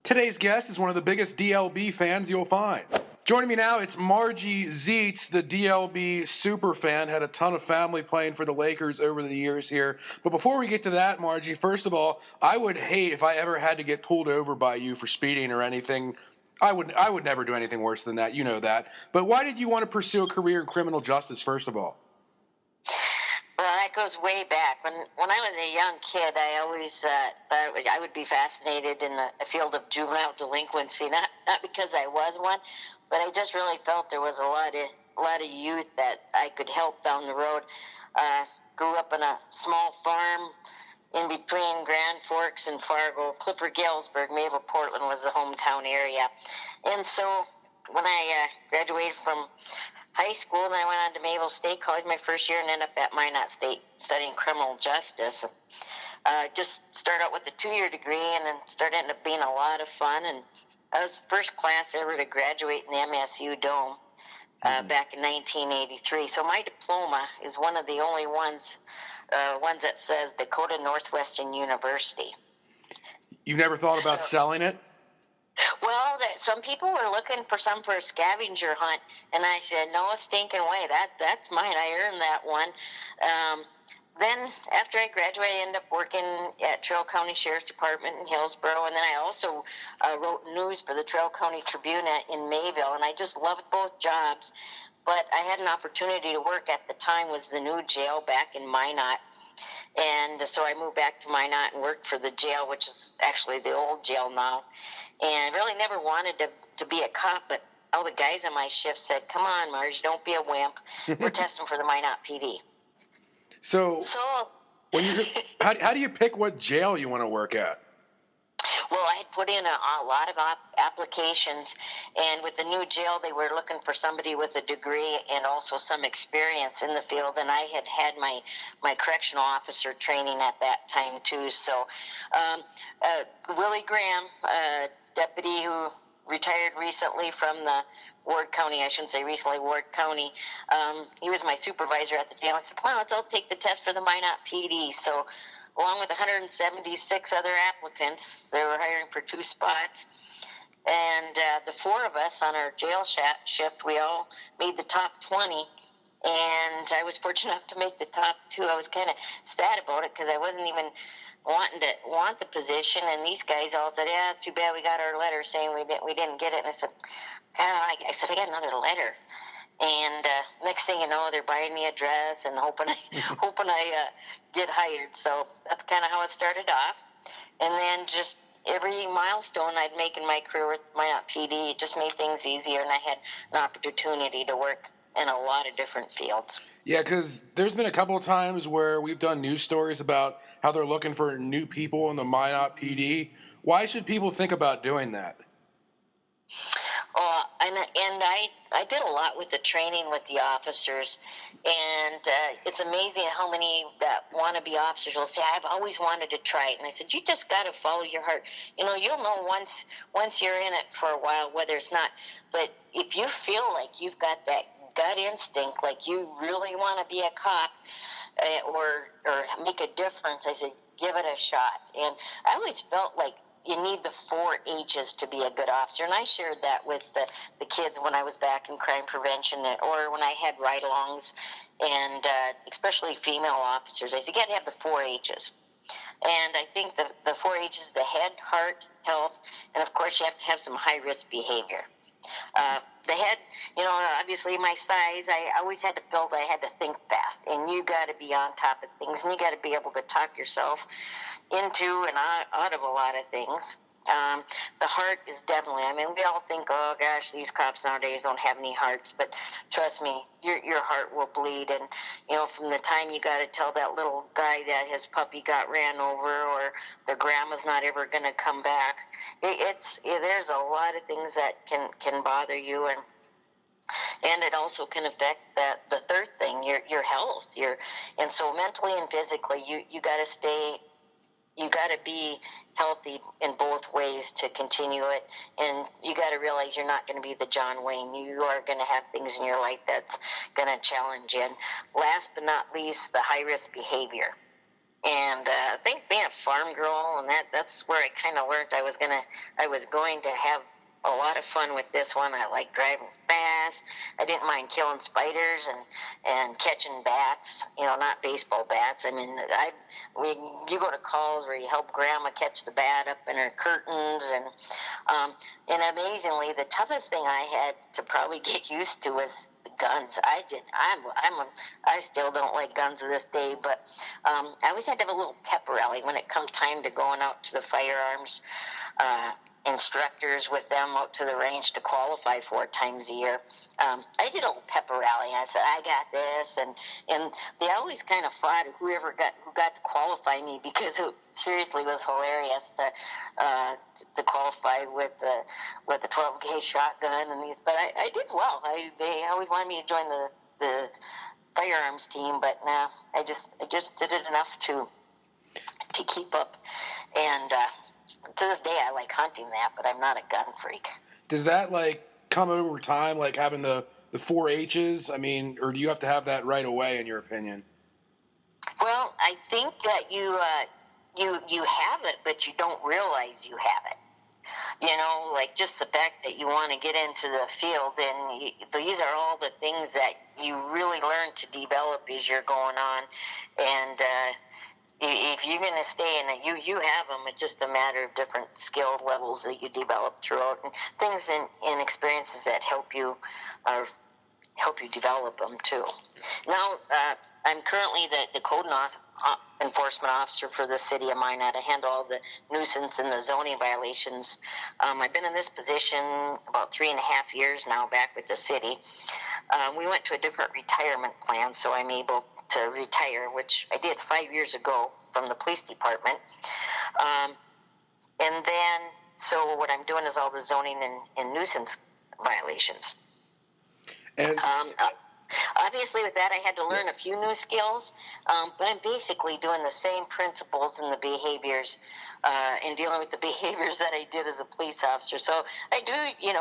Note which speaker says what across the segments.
Speaker 1: Today's guest is one of the biggest DLB fans you'll find. Joining me now, it's Margie Zietz, the DLB super fan. Had a ton of family playing for the Lakers over the years here. But before we get to that, Margie, first of all, I would hate if I ever had to get pulled over by you for speeding or anything. I would never do anything worse than that. You know that. But why did you want to pursue a career in criminal justice, first of all?
Speaker 2: Well, that goes way back. When I was a young kid, I always thought I would be fascinated in the field of juvenile delinquency. Not because I was one, but I just really felt there was a lot of youth that I could help down the road. Grew up in a small farm in between Grand Forks and Fargo. Clifford, Galesburg, Mayville, Portland was the hometown area. And so when I graduated from high school, and I went on to Mayville State College my first year and ended up at Minot State studying criminal justice. Just started out with a 2-year degree, and then started ended up being a lot of fun. And I was the first class ever to graduate in the MSU Dome back in 1983. So my diploma is one of the only ones that says Dakota Northwestern University.
Speaker 1: You've never thought about selling it?
Speaker 2: Well, some people were looking for some for a scavenger hunt, and I said, no stinking way. That's mine. I earned that one. Then after I graduated, I ended up working at Traill County Sheriff's Department in Hillsborough, and then I also wrote news for the Traill County Tribune in Mayville, and I just loved both jobs. But I had an opportunity to work at the time was the new jail back in Minot. And so I moved back to Minot and worked for the jail, which is actually the old jail now. And I really never wanted to be a cop, but all the guys on my shift said, come on, Marge, don't be a wimp. We're testing for the Minot PD.
Speaker 1: So when how do you pick what jail you want to work at?
Speaker 2: Well, I had put in a lot of applications, and with the new jail, they were looking for somebody with a degree and also some experience in the field, and I had my correctional officer training at that time, too. So Willie Graham, deputy who retired recently from the Ward County, I shouldn't say recently, Ward County, he was my supervisor at the jail. I said, come on, let's all take the test for the Minot PD. So along with 176 other applicants, they were hiring for 2 spots. And the 4 of us on our jail shift, we all made the top 20. And I was fortunate enough to make the top 2. I was kind of sad about it because I wasn't even want the position. And these guys all said, yeah, it's too bad we got our letter saying we didn't get it. And I said, I got another letter. And next thing you know, they're buying me a dress and hoping I get hired. So that's kind of how it started off. And then just every milestone I'd make in my career with Minot PD just made things easier, and I had an opportunity to work in a lot of different fields.
Speaker 1: Yeah, because there's been a couple of times where we've done news stories about how they're looking for new people in the Minot PD. Why should people think about doing that?
Speaker 2: And I did a lot with the training with the officers, and it's amazing how many that want to be officers will say, I've always wanted to try it. And I said, you just got to follow your heart. You'll know once you're in it for a while whether it's not. But if you feel like you've got that gut instinct, like you really want to be a cop or make a difference, I said, give it a shot. And I always felt like you need the 4 H's to be a good officer. And I shared that with the kids when I was back in crime prevention or when I had ride-alongs, and especially female officers. I said, you got to have the 4 H's. And I think the 4 H's, the head, heart, health, and, of course, you have to have some high-risk behavior. The head, obviously my size, I always had to think fast. And you got to be on top of things, and you got to be able to talk yourself into and out of a lot of things. The heart is definitely, we all think, oh gosh, these cops nowadays don't have any hearts, but trust me, your heart will bleed. And, from the time you got to tell that little guy that his puppy got ran over or their grandma's not ever going to come back, there's a lot of things that can bother you, and it also can affect the third thing, your health. And so mentally and physically, you got to be healthy in both ways to continue it, and you got to realize you're not going to be the John Wayne. You are going to have things in your life that's going to challenge you. And last but not least, the high-risk behavior. And I think being a farm girl, and that's where I kind of learned I was going to have a lot of fun with this one. I like driving fast. I didn't mind killing spiders and catching bats. Not baseball bats. I mean, you go to calls where you help Grandma catch the bat up in her curtains, and amazingly, the toughest thing I had to probably get used to was guns. I still don't like guns to this day, but I always had to have a little pep rally when it come time to going out to the firearms instructors with them out to the range to qualify 4 times a year. I did a little pep rally, and I said, I got this, and they always kind of fought who got to qualify me, because it seriously was hilarious to qualify with the 12 gauge shotgun and these. But I did well. They always wanted me to join the firearms team, but nah, I just did it enough to keep up. And to this day, I like hunting that, but I'm not a gun freak.
Speaker 1: Does that like come over time, like having the 4-H's? I mean, or do you have to have that right away, in your opinion?
Speaker 2: Well, I think that you have it, but you don't realize you have it. Like just the fact that you want to get into the field, and these are all the things that you really learn to develop as you're going on. And if you're going to stay in it, you have them. It's just a matter of different skill levels that you develop throughout, and things and experiences that help you develop them too. Now, I'm currently the code enforcement officer for the city of Minot. I handle all the nuisance and the zoning violations. I've been in this position about 3.5 years now, back with the city. We went to a different retirement plan, so I'm able to retire, which I did 5 years ago from the police department. And then, so what I'm doing is all the zoning and nuisance violations.
Speaker 1: And
Speaker 2: obviously, with that, I had to learn a few new skills, but I'm basically doing the same principles and the behaviors and dealing with the behaviors that I did as a police officer. So I do,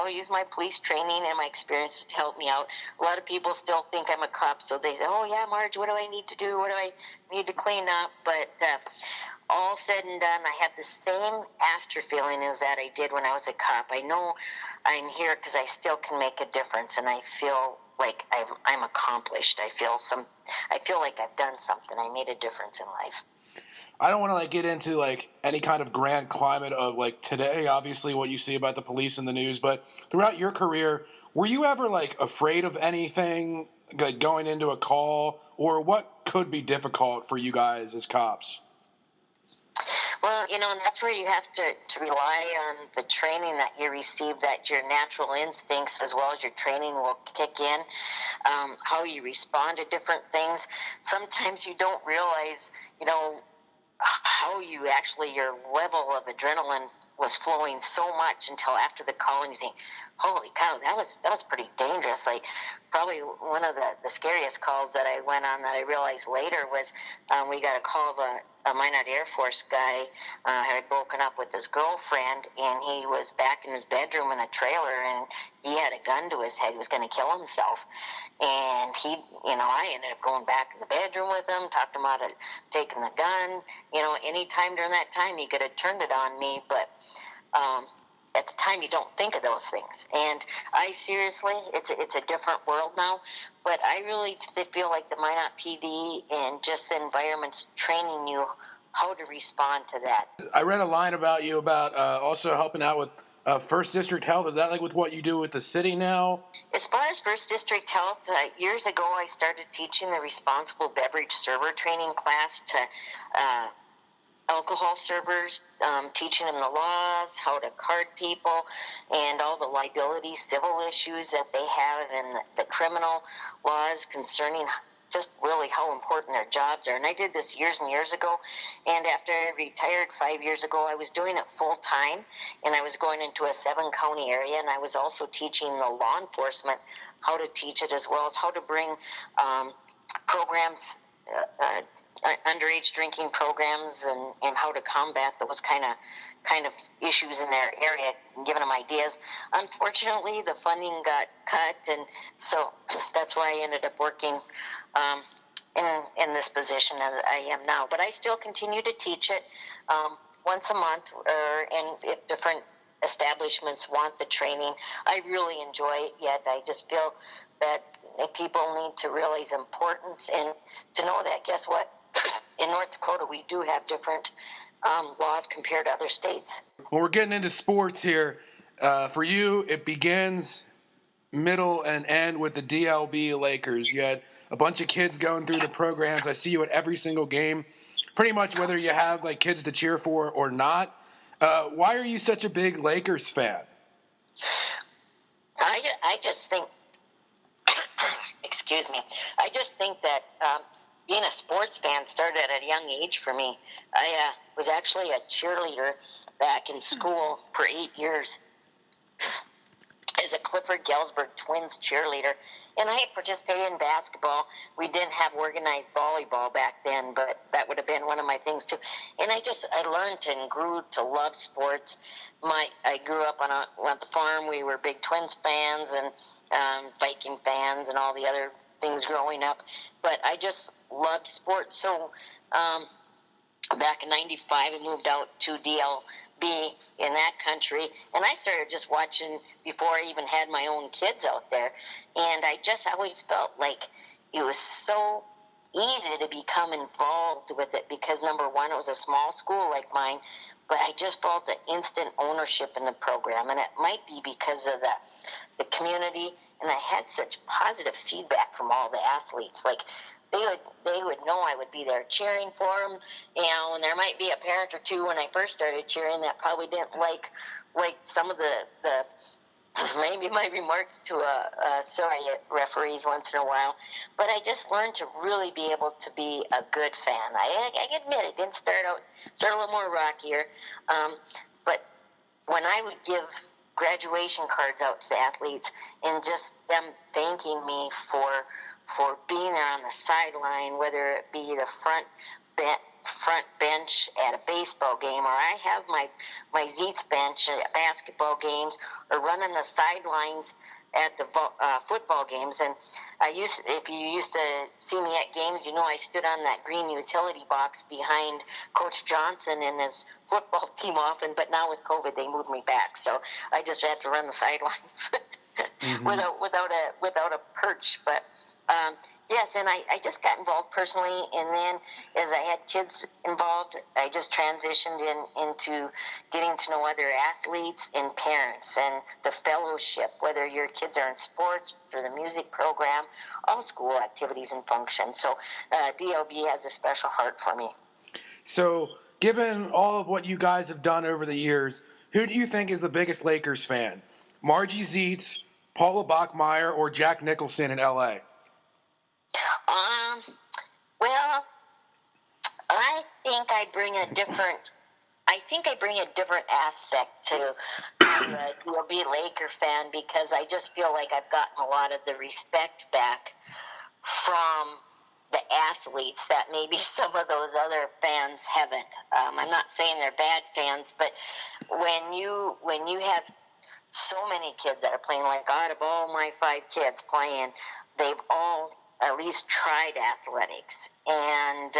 Speaker 2: use my police training and my experience to help me out. A lot of people still think I'm a cop, so they say, oh, yeah, Marge, what do I need to do? What do I need to clean up? But all said and done, I have the same after feeling as that I did when I was a cop. I know I'm here because I still can make a difference, and I feel like I'm accomplished. I feel like I've done something. I made a difference in life.
Speaker 1: I don't want to like get into like any kind of grand climate of like today, obviously what you see about the police in the news, but throughout your career, were you ever like afraid of anything, like going into a call, or what could be difficult for you guys as cops?
Speaker 2: Well, and that's where you have to rely on the training that you receive, that your natural instincts as well as your training will kick in, how you respond to different things. Sometimes you don't realize, how your level of adrenaline was flowing so much until after the call, and you think, holy cow, that was pretty dangerous. Like, probably one of the scariest calls that I went on that I realized later was we got a call of a Minot Air Force guy had broken up with his girlfriend, and he was back in his bedroom in a trailer, and he had a gun to his head. He was going to kill himself. And I ended up going back in the bedroom with him, talked him out of taking the gun. Any time during that time, he could have turned it on me, but at the time, you don't think of those things. And I seriously, it's a different world now, but I really feel like the Minot PD and just the environment's training you how to respond to that.
Speaker 1: I read a line about you about also helping out with First District Health. Is that like with what you do with the city now?
Speaker 2: As far as First District Health, years ago I started teaching the responsible beverage server training class to alcohol servers, teaching them the laws, how to card people, and all the liability civil issues that they have, and the criminal laws concerning just really how important their jobs are. And I did this years and years ago, and after I retired 5 years ago, I was doing it full time, and I was going into a 7-county area, and I was also teaching the law enforcement how to teach it, as well as how to bring programs, underage drinking programs, and how to combat those kind of issues in their area, and giving them ideas. Unfortunately, the funding got cut, and so that's why I ended up working in this position as I am now. But I still continue to teach it once a month, and if different establishments want the training, I really enjoy it. Yet I just feel that people need to realize importance and to know that, guess what, in North Dakota we do have different laws compared to other states.
Speaker 1: When we're getting into sports here, for you, it begins, middle, and end with the DLB Lakers. You had a bunch of kids going through the programs. I see you at every single game, pretty much whether you have like kids to cheer for or not. Why are you such a big Lakers fan?
Speaker 2: I just think, excuse me, I just think that being a sports fan started at a young age for me. I was actually a cheerleader back in school for 8 years as a Clifford-Galesburg Twins cheerleader. And I participated in basketball. We didn't have organized volleyball back then, but that would have been one of my things too. And I learned and grew to love sports. I grew up on the farm. We were big Twins fans and Viking fans and all the other things growing up. But I just loved sports. So back in '95, I moved out to DLB in that country, and I started just watching before I even had my own kids out there. And I just always felt like it was so easy to become involved with it because, number one, it was a small school like mine, but I just felt the instant ownership in the program. And it might be because of the community, and I had such positive feedback from all the athletes. Like, they would know I would be there cheering for them, and there might be a parent or two when I first started cheering that probably didn't like some of the maybe my remarks to referees once in a while. But I just learned to really be able to be a good fan. I admit it didn't start a little more rockier, but when I would give graduation cards out to the athletes and just them thanking me for being there on the sideline, whether it be the front bench at a baseball game, or I have my Zietz bench at basketball games, or running the sidelines at the football games. And if you used to see me at games, I stood on that green utility box behind Coach Johnson and his football team often. But now with COVID, they moved me back, so I just had to run the sidelines without a perch. But yes, and I just got involved personally, and then as I had kids involved, I just transitioned into getting to know other athletes and parents and the fellowship, whether your kids are in sports or the music program, all school activities and functions. So DLB has a special heart for me.
Speaker 1: So, given all of what you guys have done over the years, who do you think is the biggest Lakers fan? Margie Zietz, Paula Bachmeyer, or Jack Nicholson in L.A.?
Speaker 2: Well, I think I bring a different aspect to a DLB Laker fan, because I just feel like I've gotten a lot of the respect back from the athletes that maybe some of those other fans haven't. I'm not saying they're bad fans, but when you have so many kids that are playing, like out of all my 5 kids playing, they've all at least tried athletics, and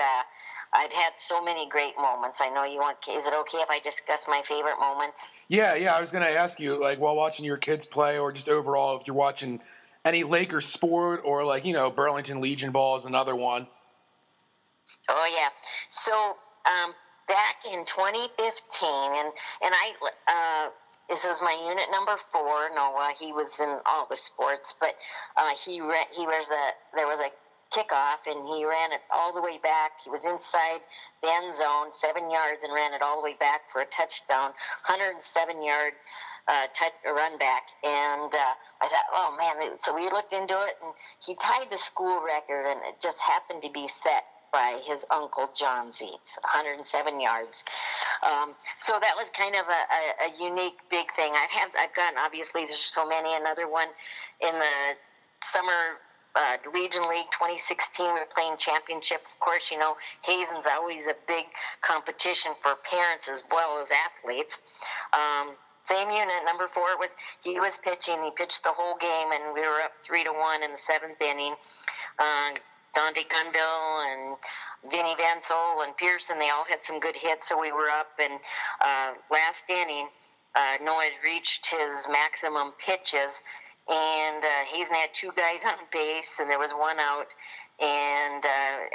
Speaker 2: I've had so many great moments. I know is it okay if I discuss my favorite moments?
Speaker 1: Yeah, I was going to ask you, like, while watching your kids play, or just overall, if you're watching any Lakers sport, or like, Burlington Legion ball is another one.
Speaker 2: Oh yeah. So back in 2015, and I this was my unit number 4, Noah. He was in all the sports, but there was a kickoff, and he ran it all the way back. He was inside the end zone, 7 yards, and ran it all the way back for a touchdown, 107-yard run back. And I thought, oh man! So we looked into it, and he tied the school record, and it just happened to be set by his uncle John Zietz, 107 yards. So that was kind of a unique big thing. I've gotten, obviously there's so many. Another one in the summer Legion League 2016, we were playing championship. Of course, Hazen's always a big competition for parents as well as athletes. Same unit, number 4, he was pitching. He pitched the whole game, and we were up 3-1 in the 7th inning. Dante Gunville and Vinny Van Sol and Pearson, they all had some good hits, so we were up. And last inning, Noah had reached his maximum pitches, and Hazen had two guys on base, and there was one out. And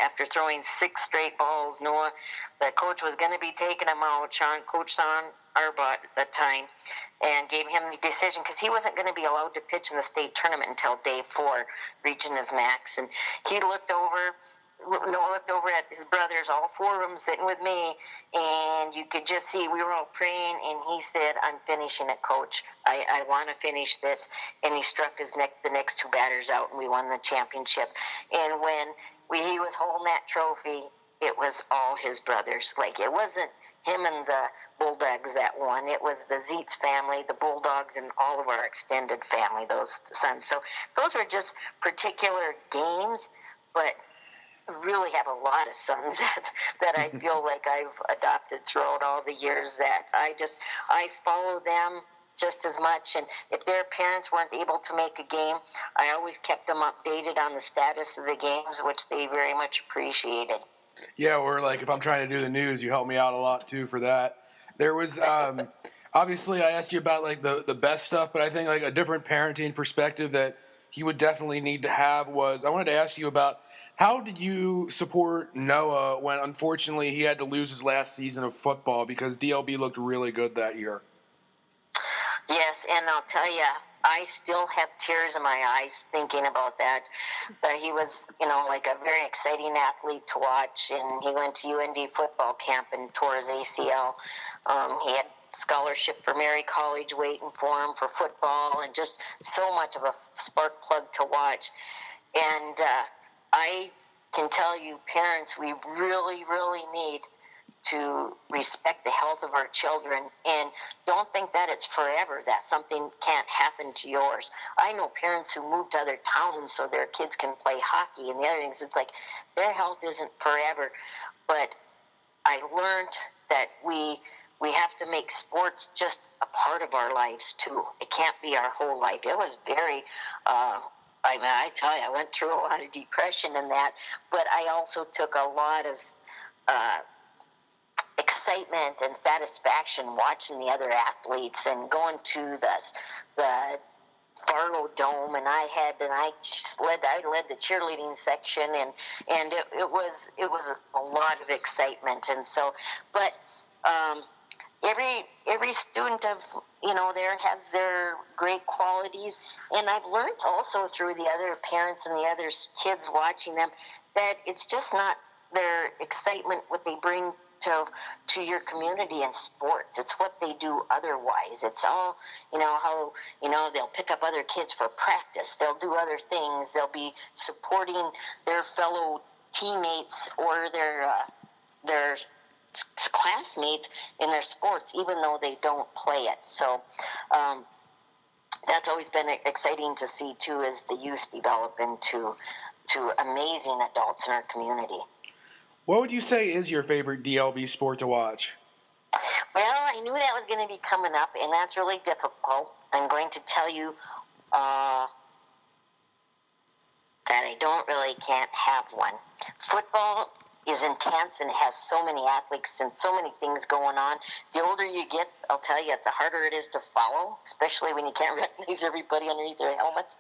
Speaker 2: after throwing 6 straight balls, Noah, the coach was going to be taking him out. Coach Sean Arbott at the time, and gave him the decision because he wasn't going to be allowed to pitch in the state tournament until day 4, reaching his max. And Noah looked over at his brothers, all 4 of them sitting with me, and you could just see we were all praying, and he said, "I'm finishing it, Coach. I want to finish this." And he struck the next 2 batters out, and we won the championship. And when he was holding that trophy, it was all his brothers. Like, it wasn't him and the Bulldogs that won. It was the Zietz family, the Bulldogs, and all of our extended family, those sons. So those were just particular games, but really have a lot of sons that I feel like I've adopted throughout all the years, that I follow them just as much. And if their parents weren't able to make a game, I always kept them updated on the status of the games, which they very much appreciated.
Speaker 1: Yeah, or like if I'm trying to do the news, you help me out a lot too for that. There was obviously I asked you about like the best stuff, but I think like a different parenting perspective that he would definitely need to have was, I wanted to ask you about, how did you support Noah when unfortunately he had to lose his last season of football because DLB looked really good that year?
Speaker 2: Yes, and I'll tell you, I still have tears in my eyes thinking about that. But he was, like a very exciting athlete to watch, and he went to UND football camp and tore his ACL. He had scholarship for Mary College waiting for him for football, and just so much of a spark plug to watch. And I can tell you, parents, we really, really need to respect the health of our children, and don't think that it's forever, that something can't happen to yours. I know parents who move to other towns so their kids can play hockey and the other things. It's like their health isn't forever. But I learned that we have to make sports just a part of our lives too. It can't be our whole life. It was very I tell you, I went through a lot of depression in that, but I also took a lot of excitement and satisfaction watching the other athletes and going to the Farlow Dome, and I led the cheerleading section, and it was a lot of excitement. And so, but every student of there has their great qualities, and I've learned also through the other parents and the other kids watching them that it's just not their excitement what they bring to your community in sports. It's what they do otherwise. It's all, how, they'll pick up other kids for practice. They'll do other things. They'll be supporting their fellow teammates or their classmates in their sports, even though they don't play it. So that's always been exciting to see, too, as the youth develop into amazing adults in our community.
Speaker 1: What would you say is your favorite DLB sport to watch?
Speaker 2: Well, I knew that was going to be coming up, and that's really difficult. I'm going to tell you that I can't have one. Football is intense, and it has so many athletes and so many things going on. The older you get, I'll tell you, the harder it is to follow, especially when you can't recognize everybody underneath their helmets.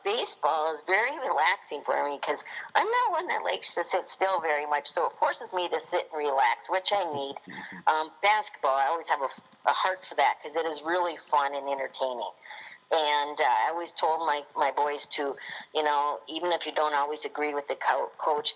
Speaker 2: Baseball is very relaxing for me because I'm not one that likes to sit still very much, so it forces me to sit and relax, which I need. Basketball, I always have a heart for that because it is really fun and entertaining. And I always told my boys to, even if you don't always agree with the coach,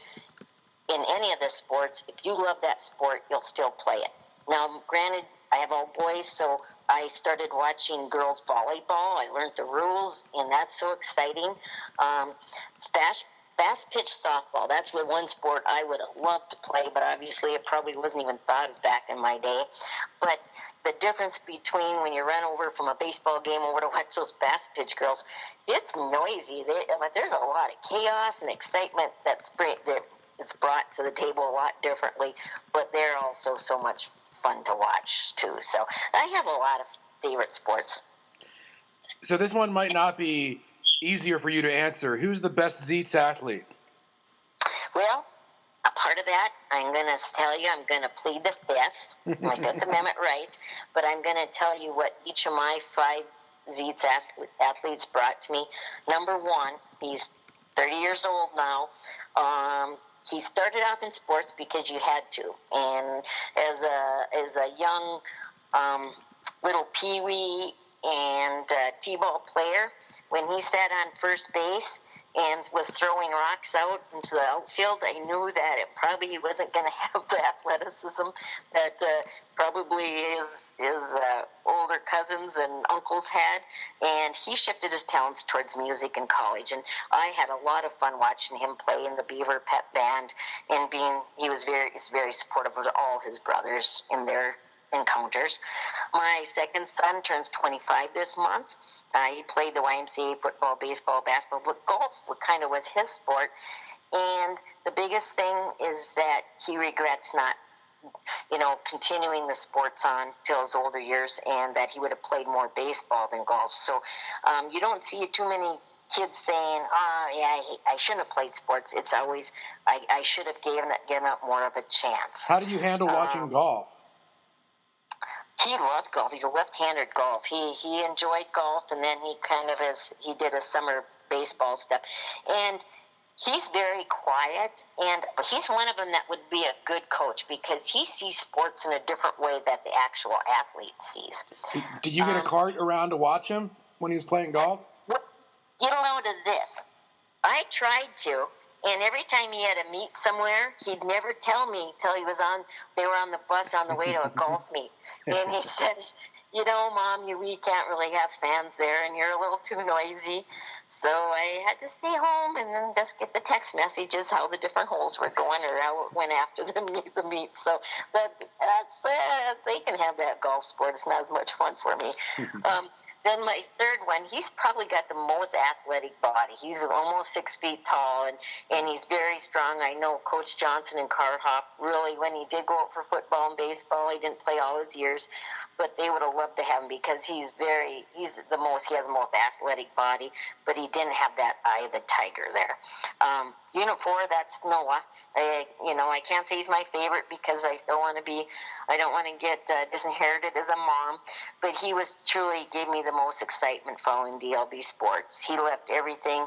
Speaker 2: in any of the sports, if you love that sport, you'll still play it. Now, granted, I have all boys, so I started watching girls volleyball. I learned the rules, and that's so exciting. Fast pitch softball, that's the one sport I would have loved to play, but obviously it probably wasn't even thought of back in my day. But the difference between when you run over from a baseball game over to watch those fast pitch girls, it's noisy. There's a lot of chaos and excitement that's brought to the table a lot differently, but they're also so much fun to watch too. So I have a lot of favorite sports.
Speaker 1: So this one might not be easier for you to answer. Who's the best Zietz athlete?
Speaker 2: Well, a part of that, I'm going to tell you, I'm going to plead the Fifth, my Fifth Amendment rights, but I'm going to tell you what each of my 5 Zietz athletes brought to me. Number one, he's 30 years old now. He started off in sports because you had to, and as a young little peewee and t-ball player, when he sat on first base and was throwing rocks out into the outfield, I knew that it probably wasn't going to have the athleticism that probably his older cousins and uncles had, and he shifted his talents towards music in college, and I had a lot of fun watching him play in the Beaver Pep Band, and he's very supportive of all his brothers in their encounters. My second son turns 25 this month. He played the YMCA, football, baseball, basketball, but golf kind of was his sport. And the biggest thing is that he regrets not, continuing the sports on till his older years, and that he would have played more baseball than golf. So you don't see too many kids saying, I shouldn't have played sports. It's always, I should have given up more of a chance.
Speaker 1: How do you handle watching golf?
Speaker 2: He loved golf. He's a left-handed golf. He enjoyed golf, and then he did a summer baseball stuff. And he's very quiet, but he's one of them that would be a good coach because he sees sports in a different way that the actual athlete sees.
Speaker 1: Did you get a cart around to watch him when he was playing golf?
Speaker 2: Get a load of this. I tried to. And every time he had a meet somewhere, he'd never tell me till they were on the bus on the way to a golf meet. And he says, Mom, we can't really have fans there, and you're a little too noisy. So I had to stay home and then just get the text messages how the different holes were going or how it went after the meet. So that's they can have that golf sport. It's not as much fun for me. Then my third one, he's probably got the most athletic body. He's almost 6 feet tall, and he's very strong. I know Coach Johnson and Carhop, really, when he did go out for football and baseball, he didn't play all his years, but they would have loved to have him because he has the most athletic body, but he didn't have that eye of the tiger there. Unit 4, that's Noah. I can't say he's my favorite because I don't want to get disinherited as a mom, but he gave me the most excitement following DLB Sports. He left everything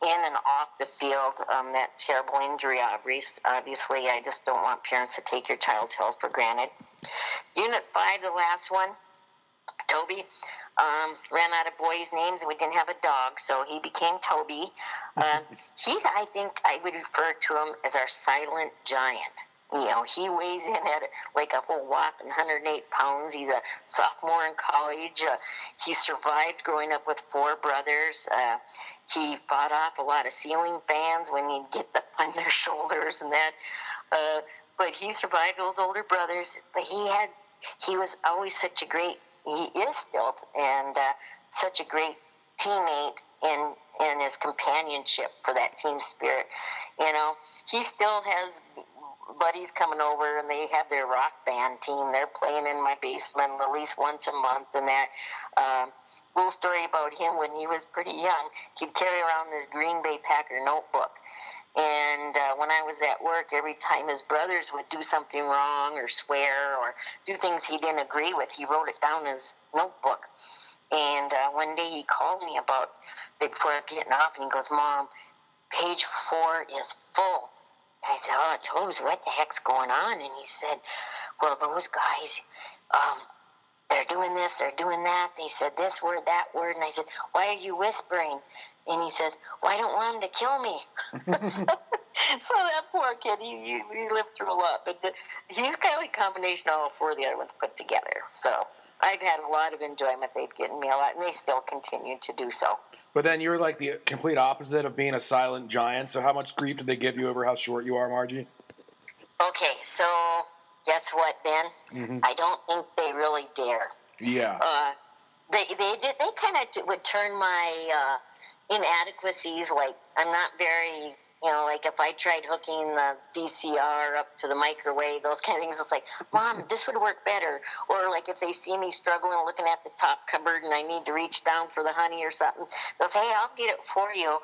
Speaker 2: in and off the field, that terrible injury, obviously. I just don't want parents to take your child's health for granted. Unit 5, the last one, Toby, ran out of boys' names, and we didn't have a dog, so he became Toby. I think I would refer to him as our silent giant. He weighs in at like a whole whopping 108 pounds. He's a sophomore in college. He survived growing up with 4 brothers. He fought off a lot of ceiling fans when he'd get on their shoulders and that. But he survived those older brothers. But he was always he is still, and such a great teammate in his companionship for that team spirit. He still has buddies coming over, and they have their rock band team. They're playing in my basement at least once a month, and that. Little story about him: when he was pretty young, he'd carry around this Green Bay Packer notebook. And when I was at work, every time his brothers would do something wrong or swear or do things he didn't agree with, he wrote it down in his notebook. And one day he called me before getting off, and he goes, "Mom, page 4 is full." And I said, Tobes, what the heck's going on? And he said, well, those guys, they're doing this, they're doing that. They said this word, that word. And I said, why are you whispering? And he says, well, I don't want them to kill me. So that poor kid, he lived through a lot. But he's kind of like a combination of all 4 of the other ones put together. So I've had a lot of enjoyment. They've given me a lot, and they still continue to do so.
Speaker 1: But then you're like the complete opposite of being a silent giant. So how much grief did they give you over how short you are, Margie?
Speaker 2: Okay, so guess what, Ben? Mm-hmm. I don't think they really dare.
Speaker 1: Yeah.
Speaker 2: They kind of would turn my inadequacies, like I'm not very You know, like if I tried hooking the VCR up to the microwave, those kind of things, it's like, Mom, this would work better. Or like if they see me struggling looking at the top cupboard and I need to reach down for the honey or something, they'll say, hey, I'll get it for you.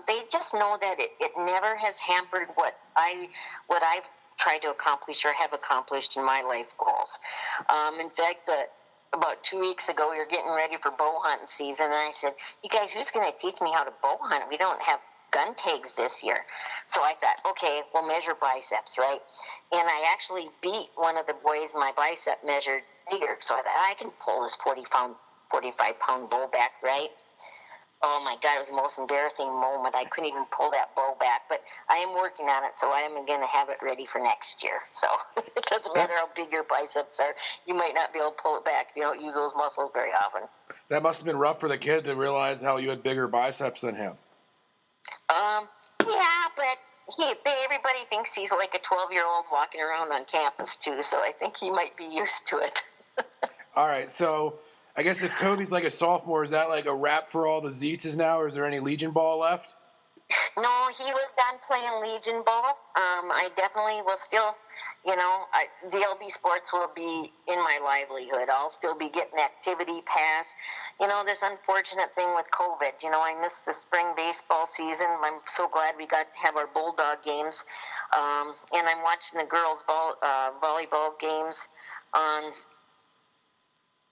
Speaker 2: They just know that it never has hampered what I've tried to accomplish or have accomplished in my life goals. In fact, about 2 weeks ago, we were getting ready for bow hunting season, and I said, you guys, who's going to teach me how to bow hunt? We don't have gun tags this year. So I thought, okay, we'll measure biceps, right? And I actually beat one of the boys. My bicep measured bigger. So I thought, I can pull this 45-pound bow back, right? Oh my God, it was the most embarrassing moment. I couldn't even pull that bow back, but I am working on it, so I am going to have it ready for next year. So it doesn't matter how big your biceps are. You might not be able to pull it back if you don't use those muscles very often.
Speaker 1: That must have been rough for the kid to realize how you had bigger biceps than him.
Speaker 2: Yeah, but everybody thinks he's like a 12-year-old walking around on campus too, so I think he might be used to it.
Speaker 1: All right, so I guess if Toby's like a sophomore, is that like a wrap for all the Zietzes now, or is there any Legion ball left?
Speaker 2: No, he was done playing Legion ball. I definitely will still, DLB Sports will be in my livelihood. I'll still be getting activity pass. This unfortunate thing with COVID, I missed the spring baseball season. I'm so glad we got to have our Bulldog games. And I'm watching the girls' volleyball games on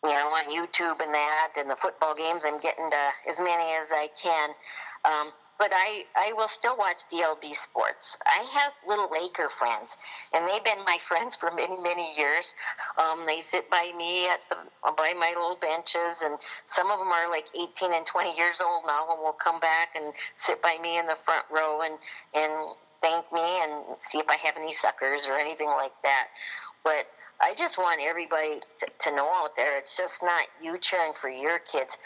Speaker 2: YouTube and that, and the football games. I'm getting to as many as I can. But I will still watch DLB Sports. I have little Laker friends, and they've been my friends for many, many years. They sit by me by my little benches, and some of them are like 18 and 20 years old now, and will come back and sit by me in the front row and thank me and see if I have any suckers or anything like that. But I just want everybody to know out there, it's just not you cheering for your kids.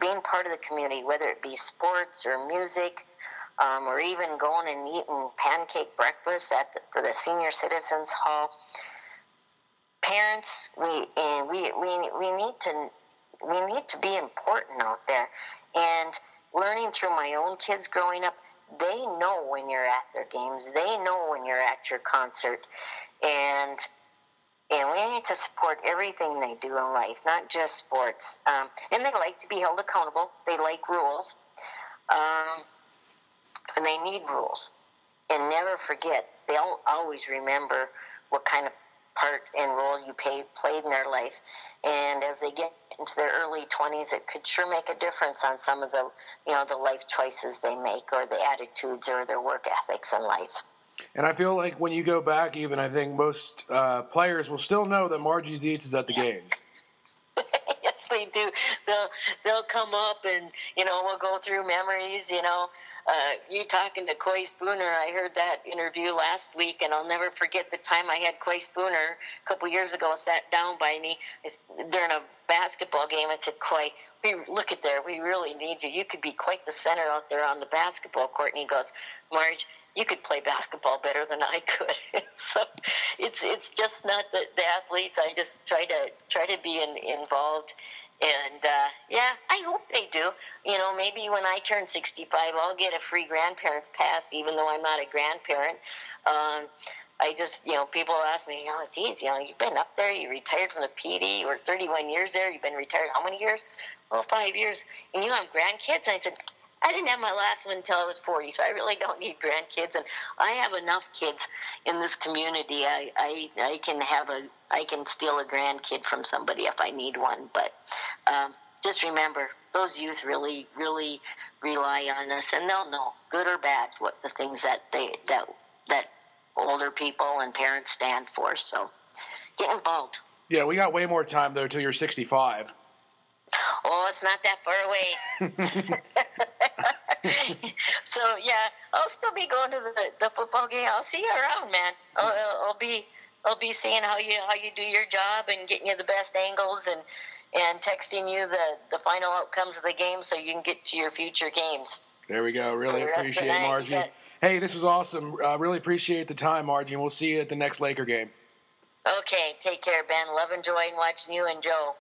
Speaker 2: Being part of the community, whether it be sports or music, or even going and eating pancake breakfast for the senior citizens hall. Parents, we need to be important out there. And learning through my own kids growing up, they know when you're at their games. They know when you're at your concert, and we need to support everything they do in life, not just sports. And they like to be held accountable. They like rules. And they need rules. And never forget, they'll always remember what kind of part and role you played in their life. And as they get into their early 20s, it could sure make a difference on some of the, the life choices they make, or the attitudes or their work ethics in life.
Speaker 1: And I feel like when you go back, even I think most players will still know that Margie Zietz is at the games.
Speaker 2: Yes, they do. They'll come up and we'll go through memories. You talking to Coy Spooner, I heard that interview last week, and I'll never forget the time I had Coy Spooner a couple years ago sat down by me during a basketball game. I said, Coy, look at there. We really need you. You could be quite the center out there on the basketball court. And he goes, Marge, you could play basketball better than I could. So it's just not the athletes. I just try to be involved, and I hope they do. Maybe when I turn 65, I'll get a free grandparents pass, even though I'm not a grandparent. I just, people ask me, geez, you've been up there, you retired from the PD, you were 31 years there, you've been retired how many years? Well, 5 years, and you have grandkids? And I said, I didn't have my last one until I was 40, so I really don't need grandkids, and I have enough kids in this community. I can steal a grandkid from somebody if I need one, but just remember, those youth really, really rely on us, and they'll know, good or bad, what the things that older people and parents stand for. So get involved.
Speaker 1: Yeah, we got way more time though till you're 65.
Speaker 2: Oh, it's not that far away. So yeah, I'll still be going to the football game. I'll see you around, man. I'll be seeing how you do your job and getting you the best angles and texting you the final outcomes of the game so you can get to your future games.
Speaker 1: There we go. Really appreciate it, Margie. Hey, this was awesome. Really appreciate the time, Margie, and we'll see you at the next Laker game.
Speaker 2: Okay, take care, Ben. Love and joy in watching you and Joe.